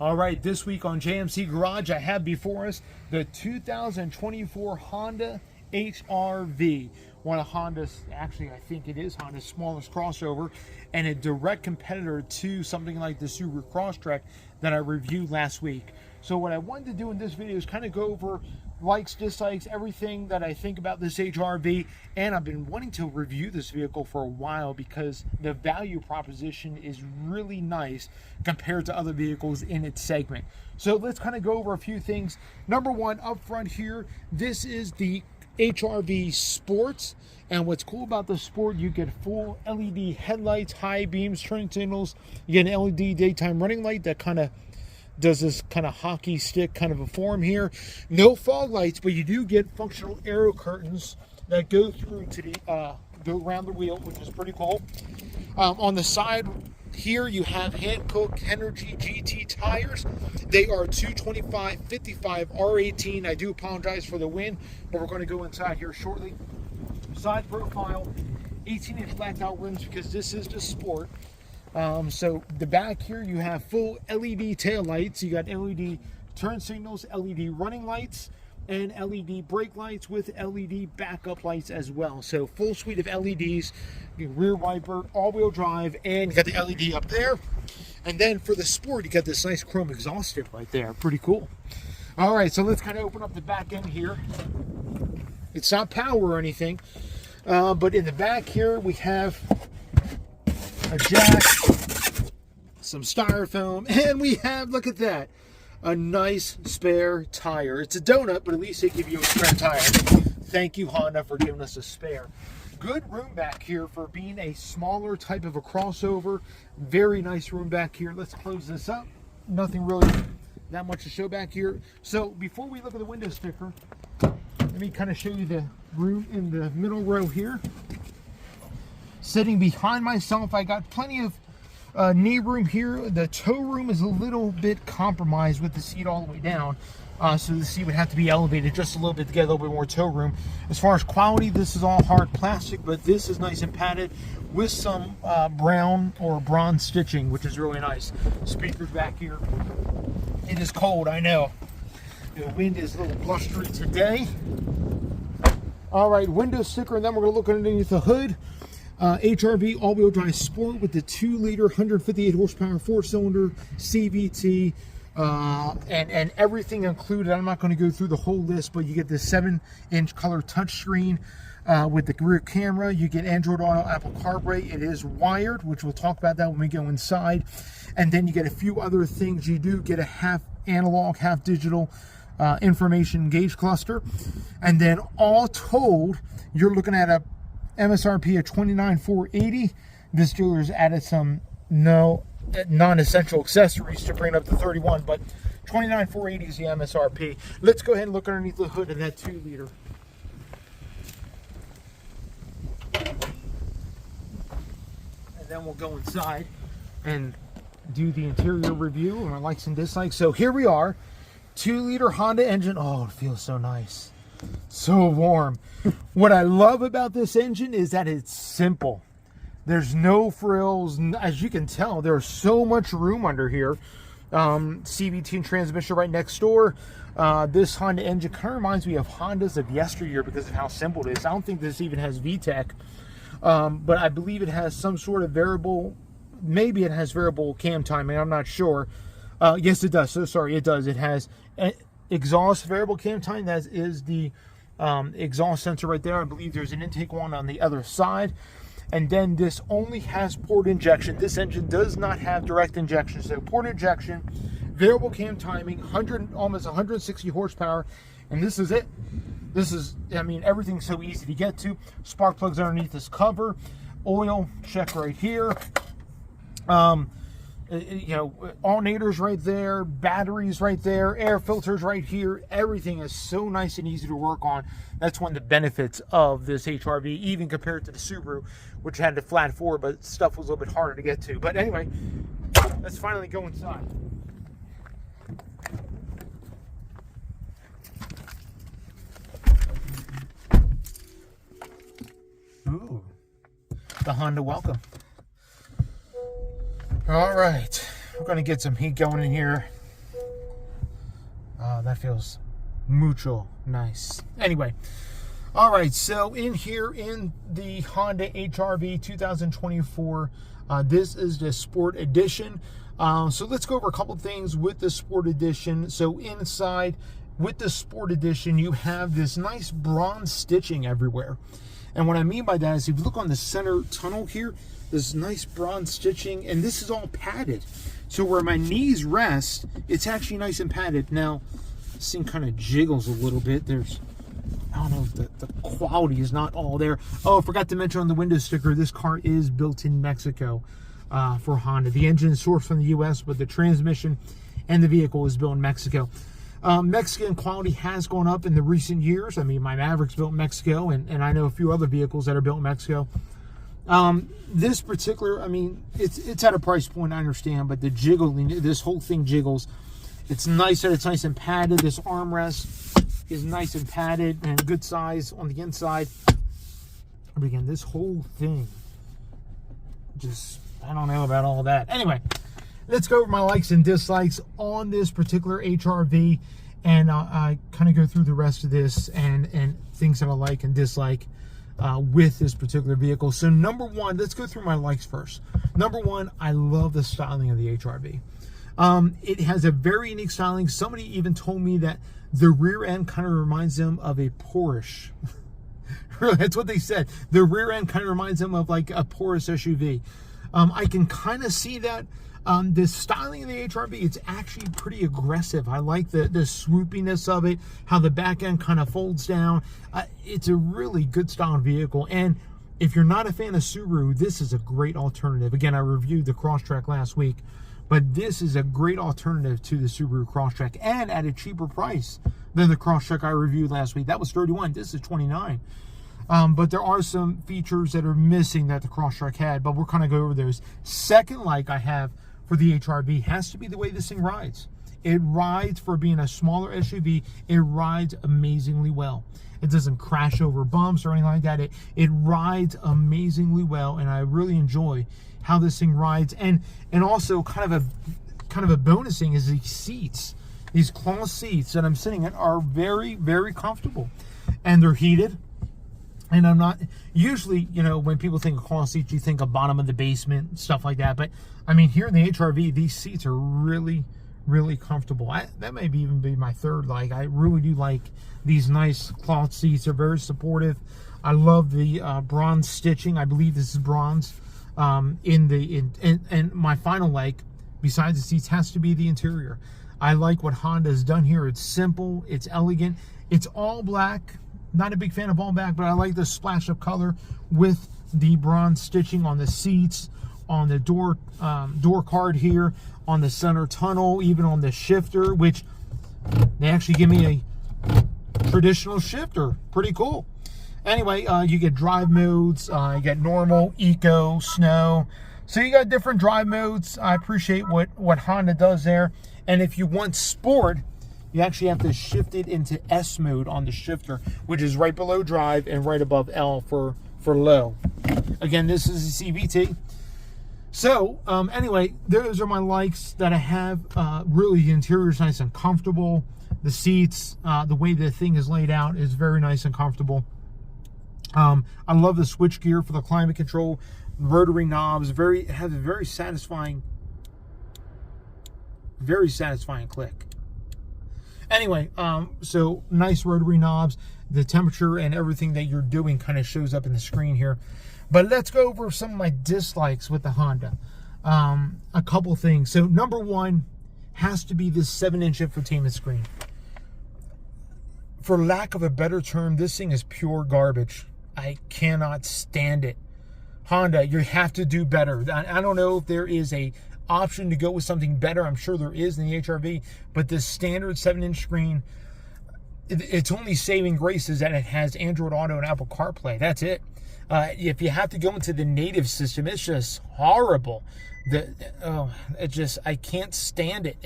All right, this week on JMC Garage, I have before us the 2024 Honda HRV. One of Honda's, actually I think it is Honda's smallest crossover, and a direct competitor to something like the Subaru Crosstrek that I reviewed last week. So what I wanted to do in this video is kind of go over likes, dislikes, everything that I think about this HRV, and I've been wanting to review this vehicle for a while because the value proposition is really nice compared to other vehicles in its segment. So let's kind of go over a few things. Number one, up front here, this is the HRV Sport, and what's cool about the Sport, you get full LED headlights, high beams, turn signals, you get an LED daytime running light that kind of does this kind of hockey stick kind of a form here. No fog lights, but you do get functional aero curtains that go through to the go around the wheel, which is pretty cool. On the side here, you have Hankook Energy GT tires. They are 225/55 R18. I do apologize for the wind, but we're going to go inside here shortly. Side profile, 18-inch blacked out rims because this is the Sport. So the back here, you have full LED tail lights. You got LED turn signals, LED running lights, and LED brake lights with LED backup lights as well. So full suite of LEDs, rear wiper, all-wheel drive, and you got the LED up there. And then for the Sport, you got this nice chrome exhaust strip right there. Pretty cool. All right, so let's kind of open up the back end here. It's not power or anything, but in the back here, we have a jack, some styrofoam, and we have, look at that, a nice spare tire. It's a donut, but at least they give you a spare tire. Thank you, Honda, for giving us a spare. Good room back here for being a smaller type of a crossover. Very nice room back here. Let's close this up. Nothing really that much to show back here. So before we look at the window sticker, let me kind of show you the room in the middle row here. Sitting behind myself, I got plenty of knee room here. The toe room is a little bit compromised with the seat all the way down. So the seat would have to be elevated just a little bit to get a little bit more toe room. As far as quality, this is all hard plastic, but this is nice and padded with some brown or bronze stitching, which is really nice. Speakers back here. It is cold, I know. The wind is a little blustery today. All right, window sticker, and then we're going to look underneath the hood. HRV all-wheel drive Sport with the 2-liter, 158 horsepower, 4-cylinder CVT, and everything included. I'm not going to go through the whole list, but you get the 7-inch color touchscreen with the rear camera. You get Android Auto, Apple CarPlay. It is wired, which we'll talk about that when we go inside. And then you get a few other things. You do get a half analog, half digital information gauge cluster. And then all told, you're looking at a MSRP at $29,480. This dealer's added some non-essential accessories to bring it up to $31,000, but $29,480 is the MSRP. Let's go ahead and look underneath the hood of that 2-liter. And then we'll go inside and do the interior review and our likes and dislikes. So here we are, 2-liter Honda engine. Oh, it feels so nice. So warm. What I love about this engine is that it's simple. There's no frills. As you can tell, there's so much room under here. CVT transmission right next door. This Honda engine kind of reminds me of Hondas of yesteryear because of how simple it is. I don't think this even has VTEC, but I believe it has some sort of variable. Maybe it has variable cam timing. I'm not sure. Yes, it does. So sorry, it does. It has exhaust variable cam time. That is the exhaust sensor right there. I believe there's an intake one on the other side. And then this only has port injection. This engine does not have direct injection. So port injection, variable cam timing, almost 160 horsepower. And this is it. This is, I mean, everything's so easy to get to. Spark plugs underneath this cover. Oil check right here. You know, alternators right there, batteries right there, air filters right here. Everything is so nice and easy to work on. That's one of the benefits of this HRV, even compared to the Subaru, which had the flat 4, but stuff was a little bit harder to get to. But anyway, let's finally go inside. Ooh, the Honda welcome. All right, we're going to get some heat going in here. That feels mucho nice. Anyway, all right, so in here in the Honda HRV 2024, this is the Sport Edition. So let's go over a couple things with the Sport Edition. So inside with the Sport Edition, you have this nice bronze stitching everywhere. And what I mean by that is if you look on the center tunnel here, this nice bronze stitching, and this is all padded. So where my knees rest, it's actually nice and padded. Now, this thing kind of jiggles a little bit. I don't know if the quality is not all there. Oh, I forgot to mention on the window sticker, this car is built in Mexico for Honda. The engine is sourced from the U.S., but the transmission and the vehicle is built in Mexico. Mexican quality has gone up in the recent years. I mean, my Maverick's built in Mexico, and I know a few other vehicles that are built in Mexico. This particular, I mean, it's at a price point, I understand, but the jiggling, this whole thing jiggles. It's nice that it's nice and padded. This armrest is nice and padded and good size on the inside. But again, this whole thing, just, I don't know about all that. Anyway, let's go over my likes and dislikes on this particular HRV, and I kind of go through the rest of this and things that I like and dislike with this particular vehicle. So number one, let's go through my likes first. Number one, I love the styling of the HRV. It has a very unique styling. Somebody even told me that the rear end kind of reminds them of a Porsche. That's what they said. The rear end kind of reminds them of like a Porsche SUV. I can kind of see that. The styling of the HRV, it's actually pretty aggressive. I like the swoopiness of it, how the back end kind of folds down. It's a really good styled vehicle. And if you're not a fan of Subaru, this is a great alternative. Again, I reviewed the Crosstrek last week, but this is a great alternative to the Subaru Crosstrek, and at a cheaper price than the Crosstrek I reviewed last week. That was $31. This is $29. But there are some features that are missing that the Crosstrek had, but we'll kind of go over those. Second like I have for the HRV has to be the way this thing rides. It rides, for being a smaller SUV, it rides amazingly well. It doesn't crash over bumps or anything like that. It rides amazingly well, and I really enjoy how this thing rides. And also kind of a bonus thing is these seats. These cloth seats that I'm sitting in are very, very comfortable, and they're heated. And I'm not, usually, you know, when people think of cloth seats, you think of bottom of the basement, stuff like that. But, I mean, here in the HRV, these seats are really, really comfortable. That may even be my third like. I really do like these nice cloth seats. They're very supportive. I love the bronze stitching. I believe this is bronze. And my final like, besides the seats, has to be the interior. I like what Honda has done here. It's simple. It's elegant. It's all black. Not a big fan of all black, but I like the splash of color with the bronze stitching on the seats, on the door card here, on the center tunnel, even on the shifter, which they actually give me a traditional shifter. Pretty cool. Anyway, you get drive modes. You get normal, eco, snow. So you got different drive modes. I appreciate what Honda does there. And if you want sport, you actually have to shift it into S mode on the shifter, which is right below drive and right above L for low. Again, this is a CVT. So, anyway, those are my likes that I have. Really, the interior is nice and comfortable. The seats, the way the thing is laid out is very nice and comfortable. I love the switch gear for the climate control, rotary knobs. It has a very satisfying click. Anyway, so nice rotary knobs. The temperature and everything that you're doing kind of shows up in the screen here. But let's go over some of my dislikes with the Honda. A couple things. So number one has to be this 7-inch infotainment screen. For lack of a better term, this thing is pure garbage. I cannot stand it. Honda, you have to do better. I don't know if there is a option to go with something better. I'm sure there is in the HRV, but this standard 7-inch screen, its only saving grace is that it has Android Auto and Apple CarPlay. That's it. If you have to go into the native system, it's just horrible. I can't stand it.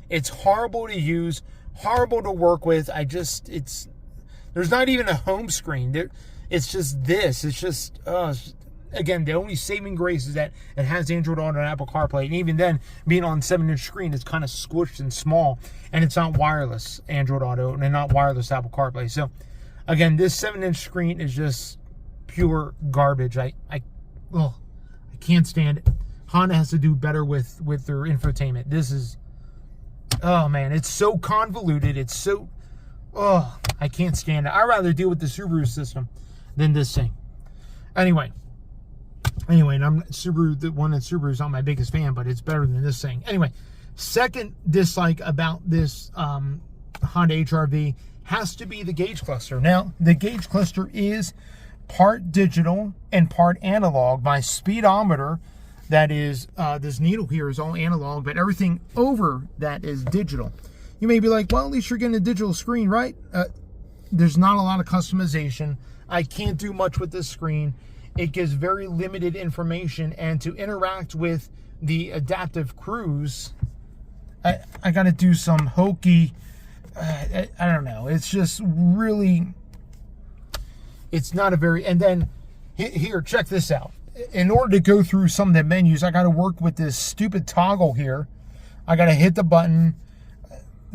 It's horrible to use, horrible to work with. There's not even a home screen. It's just this. It's just, again, the only saving grace is that it has Android Auto and Apple CarPlay. And even then, being on 7-inch screen, it's kind of squished and small. And it's not wireless Android Auto and not wireless Apple CarPlay. So, again, this 7-inch screen is just pure garbage. I can't stand it. Honda has to do better with their infotainment. This is, oh man, it's so convoluted. It's so, I can't stand it. I'd rather deal with the Subaru system than this thing. Anyway, and I'm Subaru. The one at Subaru is not my biggest fan, but it's better than this thing. Anyway, second dislike about this Honda HRV has to be the gauge cluster. Now, the gauge cluster is part digital and part analog. My speedometer, that is, this needle here is all analog, but everything over that is digital. You may be like, well, at least you're getting a digital screen, right? There's not a lot of customization. I can't do much with this screen. It gives very limited information, and to interact with the adaptive cruise, I got to do some hokey, I don't know. It's just really, it's not a very, and then here, check this out. In order to go through some of the menus, I got to work with this stupid toggle here. I got to hit the button.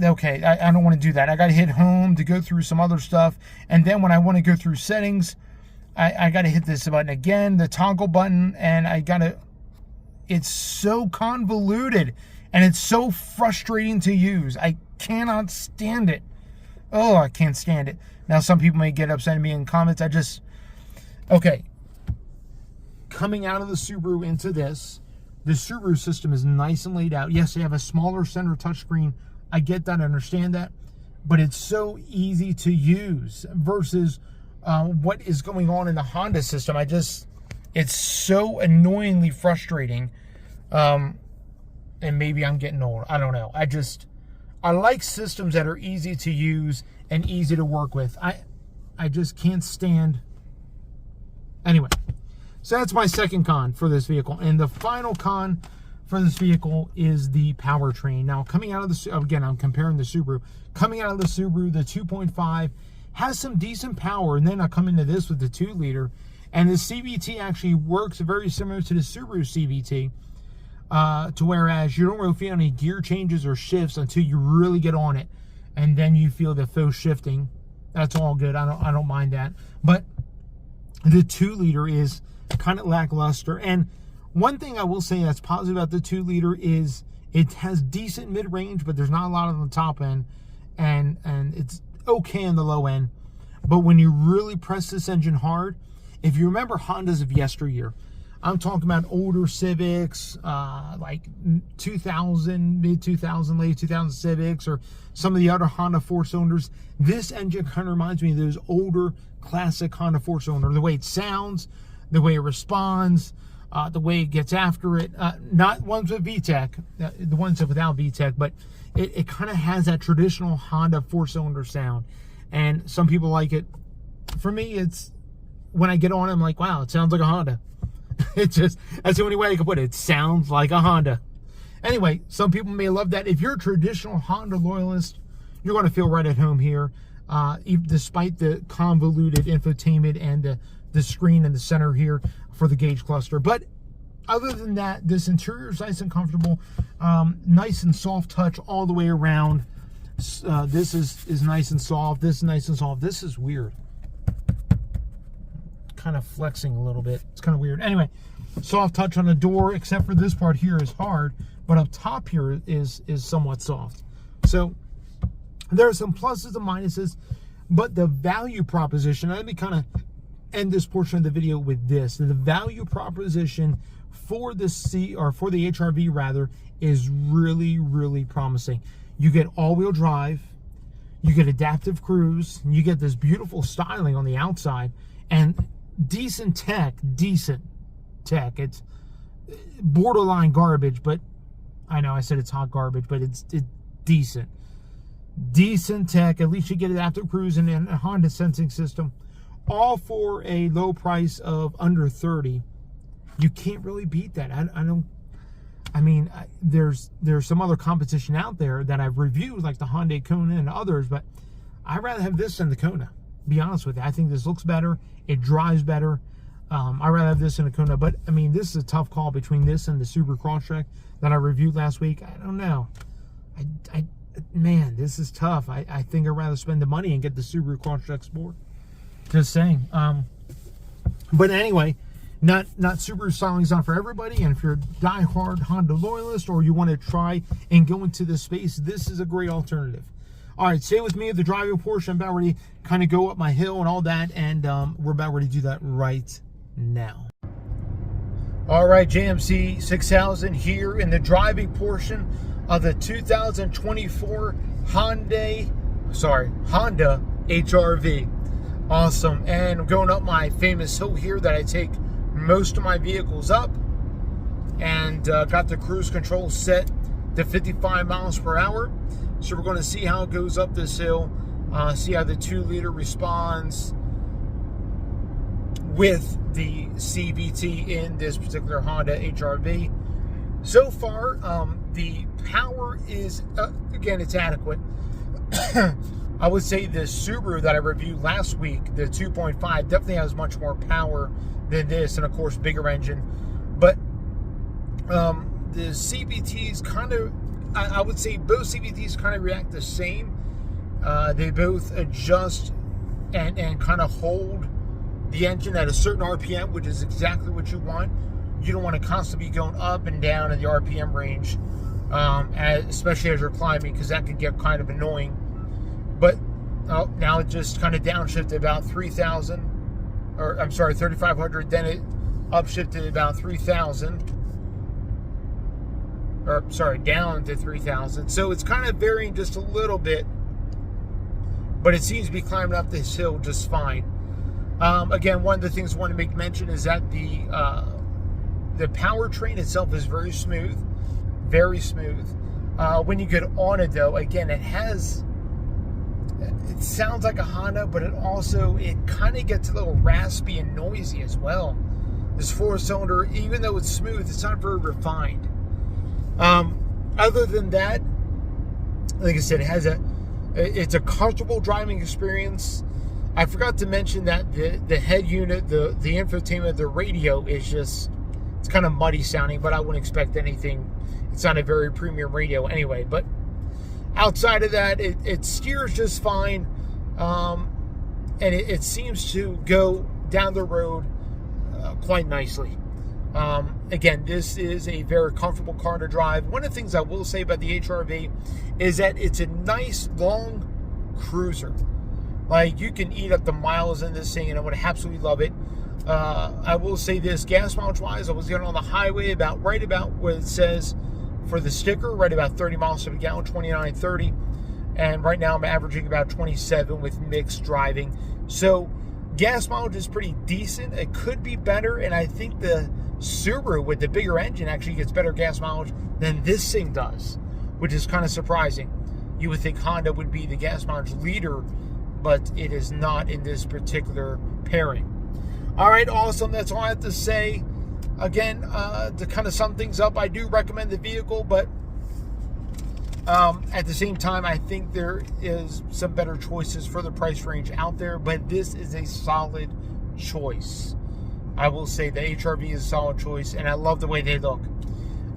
Okay, I don't want to do that. I got to hit home to go through some other stuff. And then when I want to go through settings, I got to hit this button again, the toggle button, and I got to, it's so convoluted and it's so frustrating to use. I cannot stand it. Oh, I can't stand it. Now, some people may get upset at me in comments. Okay. Coming out of the Subaru into this, the Subaru system is nice and laid out. Yes, they have a smaller center touchscreen. I get that, I understand that, but it's so easy to use versus what is going on in the Honda system. It's so annoyingly frustrating. And maybe I'm getting old. I don't know. I like systems that are easy to use and easy to work with. I just can't stand. Anyway, so that's my second con for this vehicle. And the final con for this vehicle is the powertrain. Now, coming out of the, again, I'm comparing the Subaru. Coming out of the Subaru, the 2.5 has some decent power, and then I come into this with the 2-liter, and the CVT actually works very similar to the Subaru CVT, to whereas you don't really feel any gear changes or shifts until you really get on it, and then you feel the faux shifting. That's all good. I don't mind that. But the 2-liter is kind of lackluster. And one thing I will say that's positive about the 2-liter is it has decent mid-range, but there's not a lot on the top end, and it's okay on the low end. But when you really press this engine hard, if you remember Hondas of yesteryear, I'm talking about older Civics, like 2000, mid-2000, late 2000 Civics, or some of the other Honda 4-cylinders. This engine kind of reminds me of those older classic Honda 4-cylinder. The way it sounds, the way it responds, the way it gets after it. Not ones with VTEC, the ones without VTEC, but it kind of has that traditional Honda 4-cylinder sound. And some people like it. For me, it's, when I get on it, I'm like, wow, it sounds like a Honda. It's just, that's the only way I can put it. It sounds like a Honda. Anyway, some people may love that. If you're a traditional Honda loyalist, you're going to feel right at home here, despite the convoluted infotainment and the screen in the center here for the gauge cluster. But other than that, this interior is nice and comfortable, nice and soft touch all the way around. This is nice and soft. This is nice and soft. This is weird. Kind of flexing a little bit. It's kind of weird. Anyway, soft touch on the door, except for this part here is hard, but up top here is somewhat soft. So there are some pluses and minuses, but the value proposition, let me kind of end this portion of the video with this. The value proposition for the for the HRV rather is really, really promising. You get all-wheel drive, you get adaptive cruise, and you get this beautiful styling on the outside, and decent tech. It's borderline garbage, but I know I said it's hot garbage, but it's decent tech. At least you get adaptive cruise and a Honda sensing system, all for a low price of under $30. You can't really beat that. There's some other competition out there that I've reviewed, like the Hyundai Kona and others, but I'd rather have this than the Kona, be honest with you. I think this looks better, it drives better, I'd rather have this in a Kona, but I mean, this is a tough call between this and the Subaru Crosstrek that I reviewed last week. I don't know. Man, this is tough. I think I'd rather spend the money and get the Subaru Crosstrek Sport. Just saying. But anyway, not Subaru styling's not for everybody, and if you're a die-hard Honda loyalist or you want to try and go into this space, this is a great alternative. All right, stay with me at the driving portion. I'm about ready to kind of go up my hill and all that, and we're about ready to do that right now. All right, JMC 6000 here in the driving portion of the 2024 Honda HRV. Awesome. And I'm going up my famous hill here that I take most of my vehicles up, and got the cruise control set to 55 miles per hour. So we're going to see how it goes up this hill, see how the 2-liter responds with the CVT in this particular Honda HRV. So far, the power is, again, it's adequate. I would say the Subaru that I reviewed last week, the 2.5, definitely has much more power than this, and of course, bigger engine. But the CVTs kind of, I would say both CVTs kind of react the same. They both adjust and kind of hold the engine at a certain RPM, which is exactly what you want. You don't want to constantly be going up and down in the RPM range, especially as you're climbing, because that can get kind of annoying. But now it just kind of downshifted about 3,000, or I'm sorry, 3,500. Then it upshifted about 3,000. Or sorry, down to 3,000. So it's kind of varying just a little bit, but it seems to be climbing up this hill just fine. Again, one of the things I want to make mention is that the powertrain itself is very smooth, very smooth. When you get on it, though, again, it sounds like a Honda, but it kind of gets a little raspy and noisy as well. This 4-cylinder, even though it's smooth, it's not very refined. Other than that, like I said, it's a comfortable driving experience. I forgot to mention that the head unit, the infotainment, the radio is just, it's kind of muddy sounding, but I wouldn't expect anything. It's not a very premium radio anyway, but outside of that, it steers just fine, and it seems to go down the road quite nicely. Again, this is a very comfortable car to drive. One of the things I will say about the HRV is that it's a nice long cruiser. Like, you can eat up the miles in this thing, and I would absolutely love it. I will say this, gas mileage wise, I was getting on the highway right about what it says for the sticker, right about 30 miles to the gallon, 29, 30. And right now I'm averaging about 27 with mixed driving. So gas mileage is pretty decent. It could be better, and I think the Subaru with the bigger engine actually gets better gas mileage than this thing does, which is kind of surprising. You would think Honda would be the gas mileage leader, but it is not in this particular pairing. All right, awesome. That's all I have to say. Again, to kind of sum things up, I do recommend the vehicle, but at the same time, I think there is some better choices for the price range out there, but this is a solid choice. I will say the HRV is a solid choice, and I love the way they look.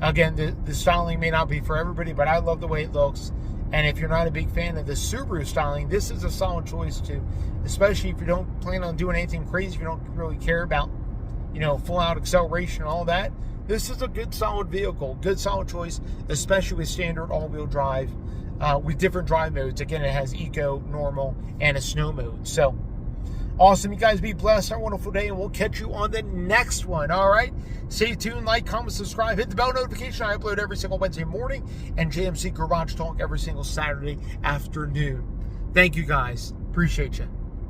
Again, the styling may not be for everybody, but I love the way it looks. And if you're not a big fan of the Subaru styling, this is a solid choice too, especially if you don't plan on doing anything crazy, if you don't really care about, full out acceleration and all that. This is a good solid vehicle, good solid choice, especially with standard all-wheel drive, with different drive modes. Again, it has eco, normal, and a snow mode. So awesome. You guys be blessed. Have a wonderful day, and we'll catch you on the next one. All right. Stay tuned, like, comment, subscribe, hit the bell notification. I upload every single Wednesday morning, and JMC Garage Talk every single Saturday afternoon. Thank you guys. Appreciate you.